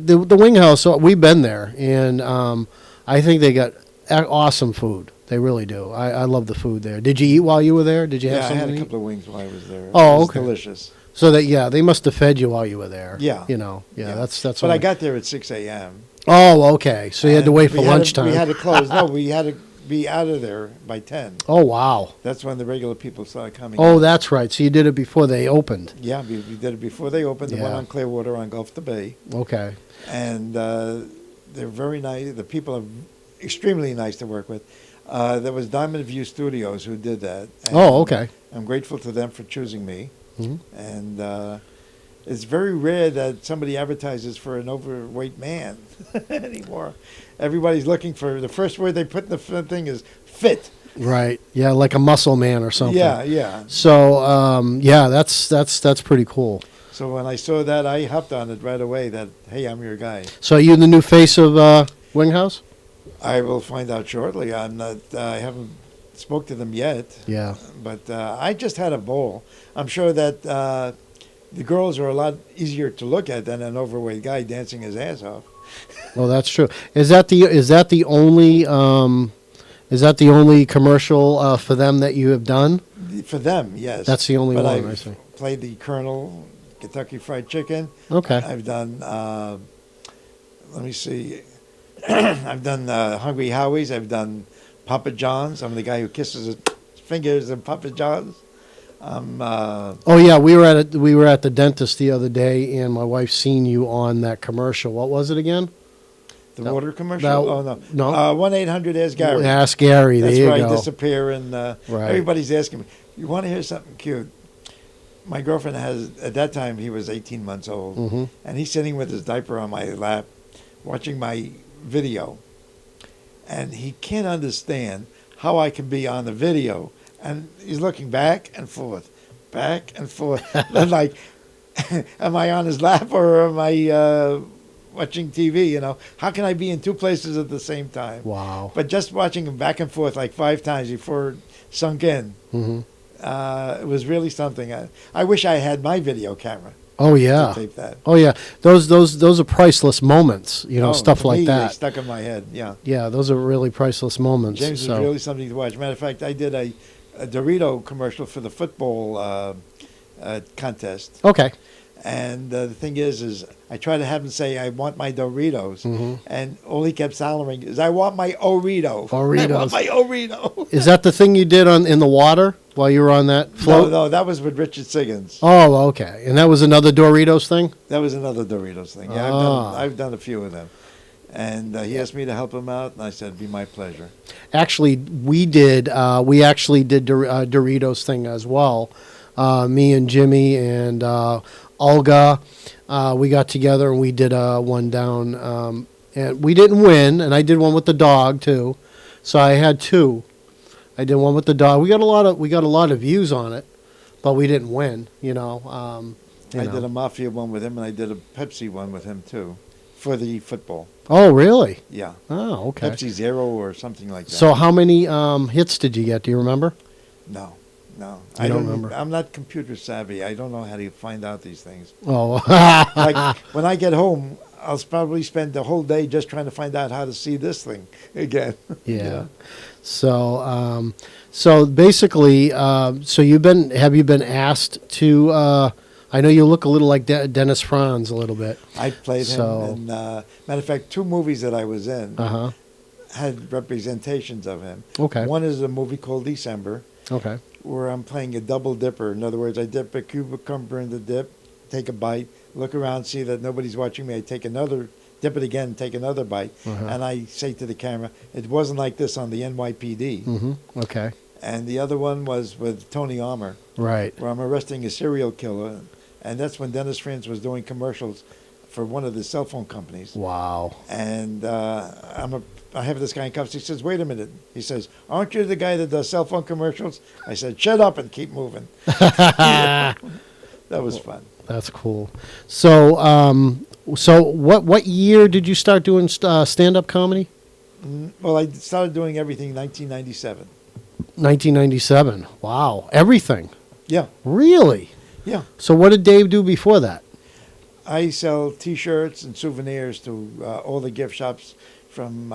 the Wing House. We've been there, and I think they got awesome food. They really do. I love the food there. Did you eat while you were there? Did you have Yeah, I something had a to eat? couple of wings while I was there. Oh, It was okay. delicious. So they must have fed you while you were there. Yeah. Yeah. That's. But all. I got there at 6 a.m. Oh, okay. So you had to and wait for we had lunchtime. we had to close. No, we had to be out of there by 10. Oh, wow. That's when the regular people started coming. Oh, in. that's right. So you did it before they opened. Yeah, we did it before they opened. The one Yeah. on Clearwater on Gulf to Bay. Okay. And they're very nice. The people are extremely nice to work with. There was Diamond View Studios who did that. And Oh, okay. I'm grateful to them for choosing me. Mhm. And it's very rare that somebody advertises for an overweight man anymore. Everybody's looking for, the first word they put in the thing is fit. Right. Yeah, like a muscle man or something. Yeah, yeah. So, yeah, that's pretty cool. So when I saw that, I hopped on it right away that, hey, I'm your guy. So are you the new face of Wing House? I will find out shortly. I'm not, I haven't spoke to them yet. Yeah. But I just had a ball. I'm sure that the girls are a lot easier to look at than an overweight guy dancing his ass off. Well, that's true. Is that the only commercial for them that you have done? For them, yes. That's the only But one, I've I see. played the Colonel, Kentucky Fried Chicken. Okay. I've done, let me see, I've done Hungry Howie's. I've done Papa John's. I'm the guy who kisses his fingers in Papa John's. Oh yeah, we were at the dentist the other day, and my wife seen you on that commercial. What was it again? The No, water commercial? no, Oh, no. no. 1-800-ASK Gary. Ask Gary. That's there you where I go. disappear, and Right. everybody's asking me, you want to hear something cute? My girlfriend has, at that time, he was 18 months old, Mhm. and he's sitting with his diaper on my lap, watching my video, and he can't understand how I can be on the video, and he's looking back and forth. I'm like, am I on his lap or am I watching TV? You know, how can I be in two places at the same time? Wow. But just watching him back and forth like 5 times before it sunk in, Hmm. it was really something. I wish I had my video camera Oh to yeah. tape that. Oh yeah. Those are priceless moments. You know, Oh, stuff to like me, They that. stuck in my head. Yeah, Yeah, those are really priceless moments. James so. was really something to watch. Matter of fact, I did a Dorito commercial for the football contest. Okay. And the thing is I try to have him say, I want my Doritos. Mhm. And all he kept hollering is, I want my Orito. I Doritos. want my Orito. Is that the thing you did in the water while you were on that float? No, that was with Richard Siggins. Oh, okay. And that was another Doritos thing? That was another Doritos thing. Yeah, Ah. I've done a few of them. And he asked me to help him out, and I said, it'd be my pleasure. Actually, we actually did Doritos thing as well. Me and Jimmie and Olga, we got together and we did one down. And we didn't win, and I did one with the dog too. So I had 2. I did one with the dog. We got a lot of views on it, but we didn't win. You know. I did a Mafia one with him, and I did a Pepsi one with him, too, for the football. Oh, really? Yeah. Oh, okay. Pepsi Zero or something like that. So how many hits did you get? Do you remember? No. You don't remember? I'm not computer savvy. I don't know how to find out these things. Oh. Like, when I get home, I'll probably spend the whole day just trying to find out how to see this thing again. Yeah. So, so basically, so have you been asked to? I know you look a little like Dennis Franz a little bit. I played So- him in, matter of fact, 2 movies that I was in Uh huh. had representations of him. Okay. One is a movie called December, Okay. where I'm playing a double dipper. In other words, I dip a cucumber in the dip, take a bite, look around, see that nobody's watching me. I take another, dip it again, take another bite, Uh-huh. and I say to the camera, it wasn't like this on the NYPD. Mm-hmm. Okay. And the other one was with Tony Armour, Right. where I'm arresting a serial killer. and that's when Dennis Franz was doing commercials for one of the cell phone companies. Wow. And I have this guy in cuffs. He says, "Wait a minute." He says, "Aren't you the guy that does cell phone commercials?" I said, "Shut up and keep moving." That was fun. That's cool. So, what year did you start doing stand-up comedy? Well, I started doing everything in 1997. 1997. Wow. Everything. Yeah, Really? yeah. So what did Dave do before that? I sell T-shirts and souvenirs to all the gift shops from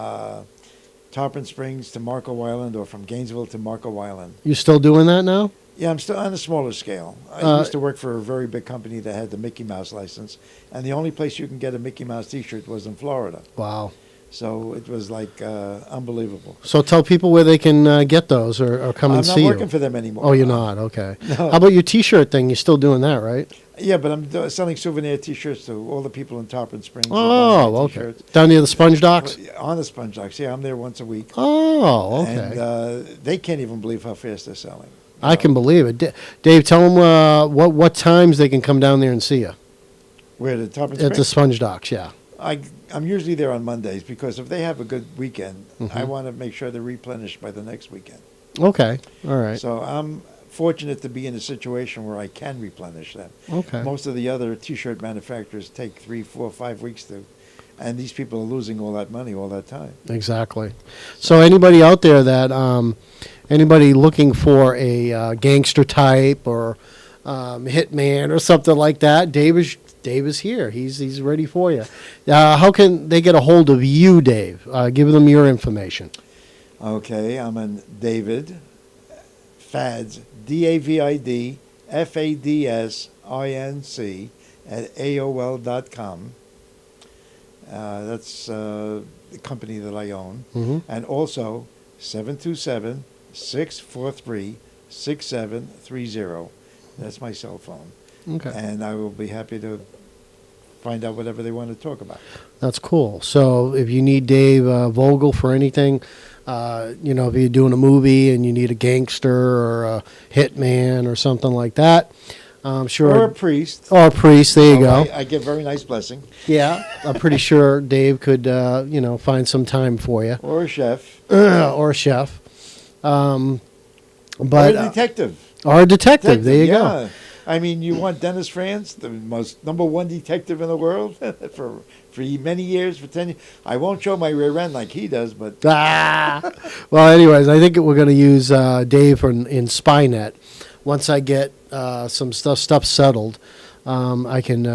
Tarpon Springs to Marco Island, or from Gainesville to Marco Island. You still doing that now? Yeah, I'm still on a smaller scale. I used to work for a very big company that had the Mickey Mouse license, and the only place you can get a Mickey Mouse T-shirt was in Florida. Wow. So it was like unbelievable. So tell people where they can get those or come and see I'm not you. working for them anymore. Oh, you're not? Okay. No. How about your T-shirt thing? You're still doing that, right? Yeah, but I'm selling souvenir T-shirts to all the people in Tarpon Springs. who buy Oh, my okay. T-shirts. Down near the Sponge Docks? On the Sponge Docks, yeah, I'm there once a week. Oh, okay. And they can't even believe how fast they're selling. I can believe it. Dave, tell them what times they can come down there and see you. Where, the Tarpon At Springs? the Sponge Docks, yeah. I'm usually there on Mondays, because if they have a good weekend, Mm-hmm. I want to make sure they're replenished by the next weekend. Okay. All right. So I'm fortunate to be in a situation where I can replenish them. Okay. Most of the other T-shirt manufacturers take 3, 4, 5 weeks to, and these people are losing all that money all that time. Exactly. So anybody out there that anybody looking for a gangster type or hitman or something like that, Dave is here. He's ready for you. How can they get a hold of you, Dave? Give them your information. Okay, I'm on David Fads, DavidFadsinc at AOL.com. That's the company that I own. Mm-hmm. And also 727-643-6730. That's my cell phone. Okay. And I will be happy to find out whatever they want to talk about. That's cool. So if you need Dave Vogel for anything, if you're doing a movie and you need a gangster or a hitman or something like that, I'm sure. Or a priest. Or a priest. There you go. I get very nice blessing. Yeah, I'm pretty sure Dave could, find some time for you. Or a chef. Or a chef. But Or a detective. Or a detective. There you go. I mean, you want Dennis Franz, the most #1 detective in the world, for many years, for 10 years. I won't show my rear end like he does, but Well, anyways, I think we're going to use Dave in Spynet. Once I get some stuff settled, I can.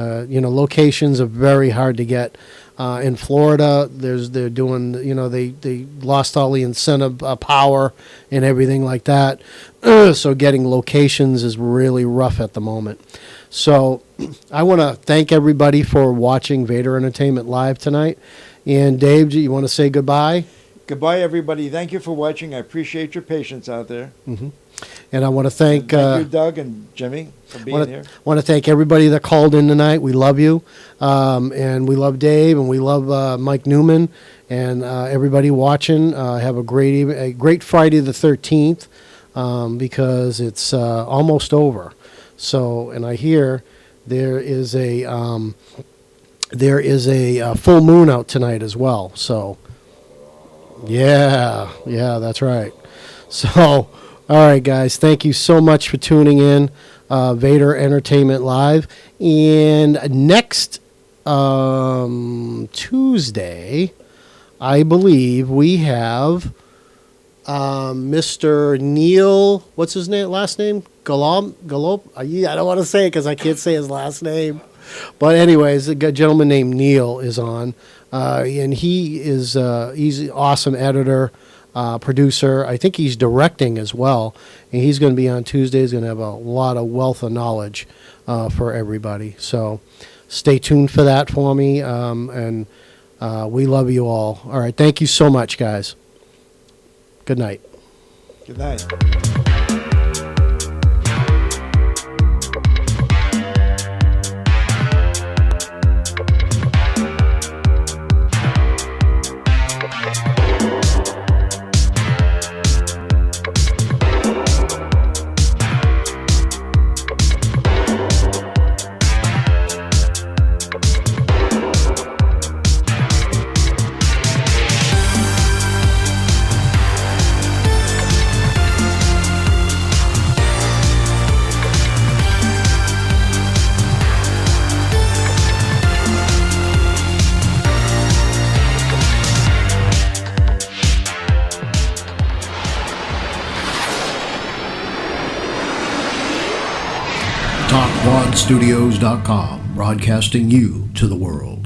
Locations are very hard to get. In Florida, they're doing. They lost all the incentive power and everything like that. So getting locations is really rough at the moment. So I want to thank everybody for watching Vater Entertainment Live tonight. And Dave, do you want to say goodbye? goodbye, everybody. Thank you for watching. I appreciate your patience out there. Mm-hmm. And I want to thank you, Doug and Jimmie, for being here. I want to thank everybody that called in tonight. We love you, and we love Dave, and we love Mike Newman, and everybody watching. Have a great Friday the 13th, because it's almost over. So, and I hear there is a full moon out tonight as well. So, yeah, that's right. So. All right, guys, thank you so much for tuning in, Vater Entertainment Live. And next Tuesday, I believe we have Mr. Niel, what's his last name? Galop? I don't want to say it because I can't say his last name. But anyways, a gentleman named Niel is on, and he's an awesome editor. Producer. I think he's directing as well, and he's going to be on Tuesday. He's going to have a lot of wealth of knowledge for everybody. So stay tuned for that for me, and we love you all. All right, thank you so much, guys. Good night. Good night. Talkwadstudios.com, broadcasting you to the world.